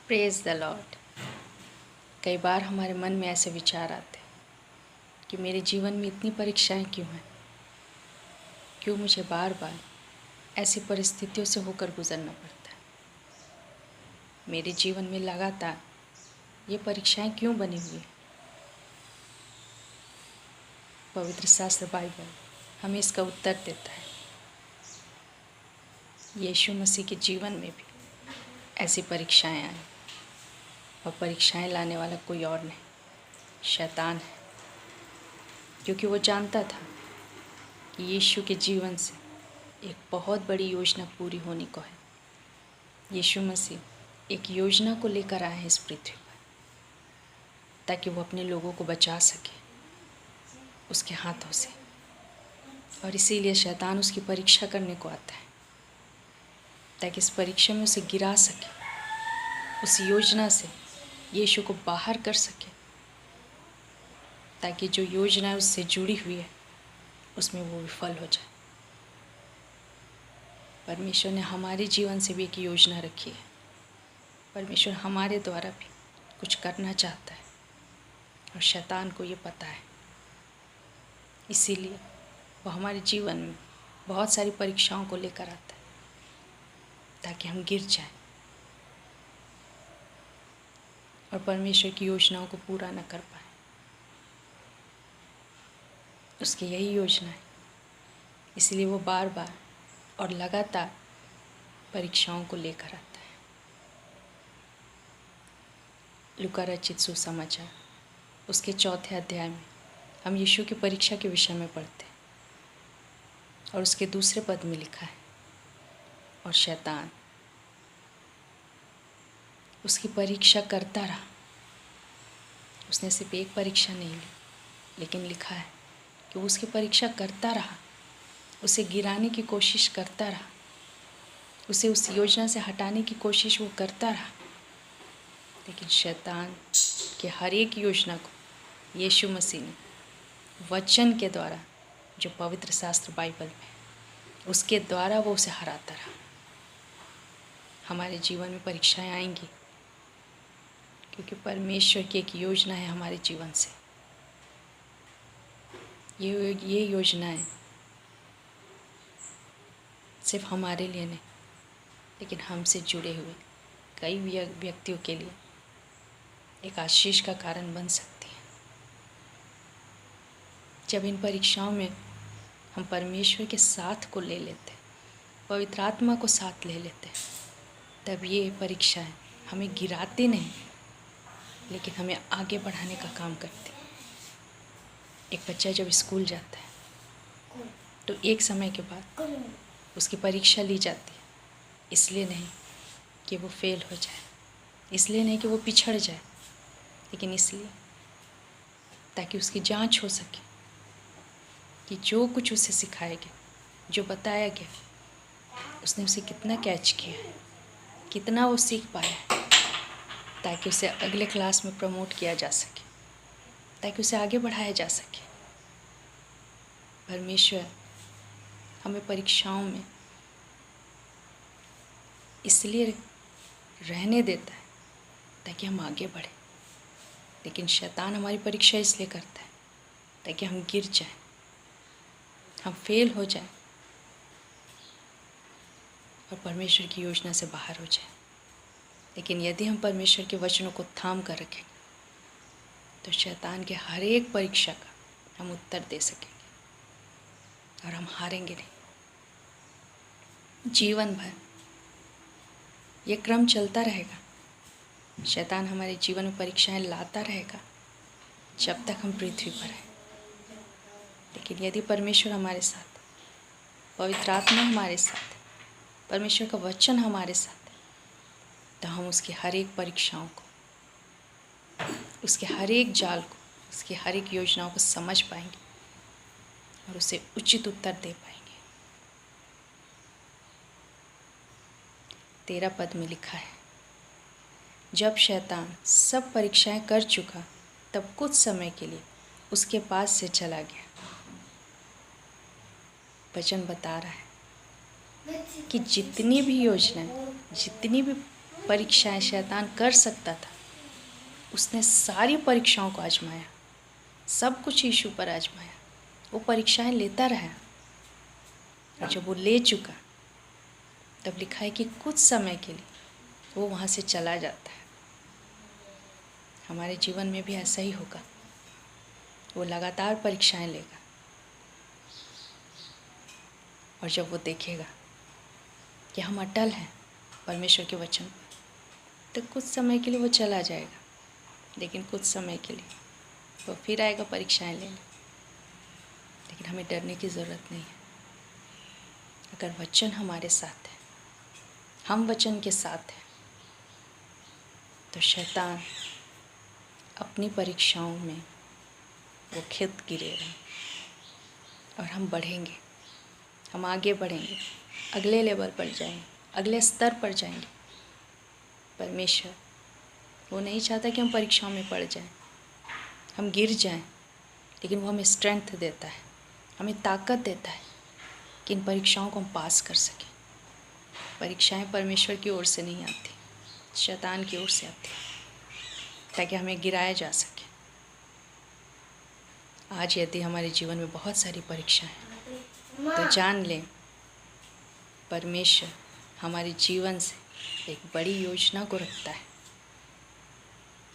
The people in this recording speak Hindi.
Praise the Lord. कई बार हमारे मन में ऐसे विचार आते हैं कि मेरे जीवन में इतनी परीक्षाएं क्यों हैं, क्यों मुझे बार बार ऐसी परिस्थितियों से होकर गुजरना पड़ता है। मेरे जीवन में लगातार ये परीक्षाएं क्यों बनी हुई हैं। पवित्र शास्त्र बाइबल हमें इसका उत्तर देता है। यीशु मसीह के जीवन में भी ऐसी परीक्षाएं आई और परीक्षाएं लाने वाला कोई और नहीं, शैतान है। क्योंकि वो जानता था कि यीशु के जीवन से एक बहुत बड़ी योजना पूरी होने को है। यीशु मसीह एक योजना को लेकर आए हैं इस पृथ्वी पर, ताकि वो अपने लोगों को बचा सके उसके हाथों से। और इसीलिए शैतान उसकी परीक्षा करने को आता है, ताकि इस परीक्षा में उसे गिरा सके, उस योजना से यीशु को बाहर कर सके, ताकि जो योजना उससे जुड़ी हुई है उसमें वो विफल हो जाए। परमेश्वर ने हमारे जीवन से भी एक योजना रखी है। परमेश्वर हमारे द्वारा भी कुछ करना चाहता है और शैतान को ये पता है। इसीलिए वो हमारे जीवन में बहुत सारी परीक्षाओं को लेकर आता है, ताकि हम गिर जाएं और परमेश्वर की योजनाओं को पूरा न कर पाए। उसकी यही योजना है, इसलिए वो बार बार और लगातार परीक्षाओं को लेकर आता है। लूका रचित सुसमाचार उसके 4 अध्याय में हम यीशु की परीक्षा के विषय में पढ़ते हैं और उसके 2 पद में लिखा है, और शैतान उसकी परीक्षा करता रहा। उसने सिर्फ एक परीक्षा नहीं ली, लेकिन लिखा है कि वो उसकी परीक्षा करता रहा, उसे गिराने की कोशिश करता रहा, उसे उस योजना से हटाने की कोशिश वो करता रहा। लेकिन शैतान के हर एक योजना को यीशु मसीह ने वचन के द्वारा, जो पवित्र शास्त्र बाइबल में है, उसके द्वारा वो उसे हराता रहा। हमारे जीवन में परीक्षाएं आएंगी, क्योंकि परमेश्वर की एक योजना है हमारे जीवन से। ये योजनाएं सिर्फ हमारे लिए नहीं, लेकिन हमसे जुड़े हुए कई व्यक्तियों के लिए एक आशीष का कारण बन सकती है। जब इन परीक्षाओं में हम परमेश्वर के साथ को ले लेते, पवित्र आत्मा को साथ ले लेते, तब ये परीक्षाएं हमें गिराते नहीं, लेकिन हमें आगे बढ़ाने का काम करती। एक बच्चा जब स्कूल जाता है तो एक समय के बाद उसकी परीक्षा ली जाती है, इसलिए नहीं कि वो फेल हो जाए, इसलिए नहीं कि वो पिछड़ जाए, लेकिन इसलिए ताकि उसकी जांच हो सके कि जो कुछ उसे सिखाया गया, जो बताया गया, उसने उसे कितना कैच किया है, कितना वो सीख पाया है, ताकि उसे अगले क्लास में प्रमोट किया जा सके, ताकि उसे आगे बढ़ाया जा सके। परमेश्वर हमें परीक्षाओं में इसलिए रहने देता है ताकि हम आगे बढ़ें, लेकिन शैतान हमारी परीक्षा इसलिए करता है ताकि हम गिर जाएं, हम फेल हो जाएं और परमेश्वर की योजना से बाहर हो जाएं। लेकिन यदि हम परमेश्वर के वचनों को थाम कर रखें तो शैतान के हर एक परीक्षा का हम उत्तर दे सकेंगे और हम हारेंगे नहीं। जीवन भर ये क्रम चलता रहेगा। शैतान हमारे जीवन में परीक्षाएं लाता रहेगा जब तक हम पृथ्वी पर हैं। लेकिन यदि परमेश्वर हमारे साथ, पवित्र आत्मा हमारे साथ, परमेश्वर का वचन हमारे साथ, तो हम उसकी हर एक परीक्षाओं को, उसके हर एक जाल को, उसकी हर एक योजनाओं को समझ पाएंगे और उसे उचित उत्तर दे पाएंगे। 13 पद में लिखा है, जब शैतान सब परीक्षाएं कर चुका तब कुछ समय के लिए उसके पास से चला गया। वचन बता रहा है कि जितनी भी योजनाएं, जितनी भी परीक्षाएं शैतान कर सकता था, उसने सारी परीक्षाओं को आजमाया, सब कुछ यीशु पर आजमाया। वो परीक्षाएं लेता रहा, और जब वो ले चुका तब लिखा है कि कुछ समय के लिए वो वहाँ से चला जाता है। हमारे जीवन में भी ऐसा ही होगा, वो लगातार परीक्षाएं लेगा, और जब वो देखेगा कि हम अटल हैं परमेश्वर के वचन पर, तो कुछ समय के लिए वो चला जाएगा, लेकिन कुछ समय के लिए वो फिर आएगा परीक्षाएं लेने। लेकिन हमें डरने की ज़रूरत नहीं है। अगर वचन हमारे साथ है, हम वचन के साथ हैं, तो शैतान अपनी परीक्षाओं में वो खेत गिरेगा, और हम बढ़ेंगे, हम आगे बढ़ेंगे, अगले लेवल पर जाएंगे, अगले स्तर पर जाएंगे। परमेश्वर वो नहीं चाहता कि हम परीक्षाओं में पड़ जाएं, हम गिर जाएं, लेकिन वो हमें स्ट्रेंथ देता है, हमें ताकत देता है कि इन परीक्षाओं को हम पास कर सकें। परीक्षाएं परमेश्वर की ओर से नहीं आती, शैतान की ओर से आती, ताकि हमें गिराया जा सके। आज यदि हमारे जीवन में बहुत सारी परीक्षाएं हैं, तो जान लें परमेश्वर हमारे जीवन से एक बड़ी योजना को रखता है।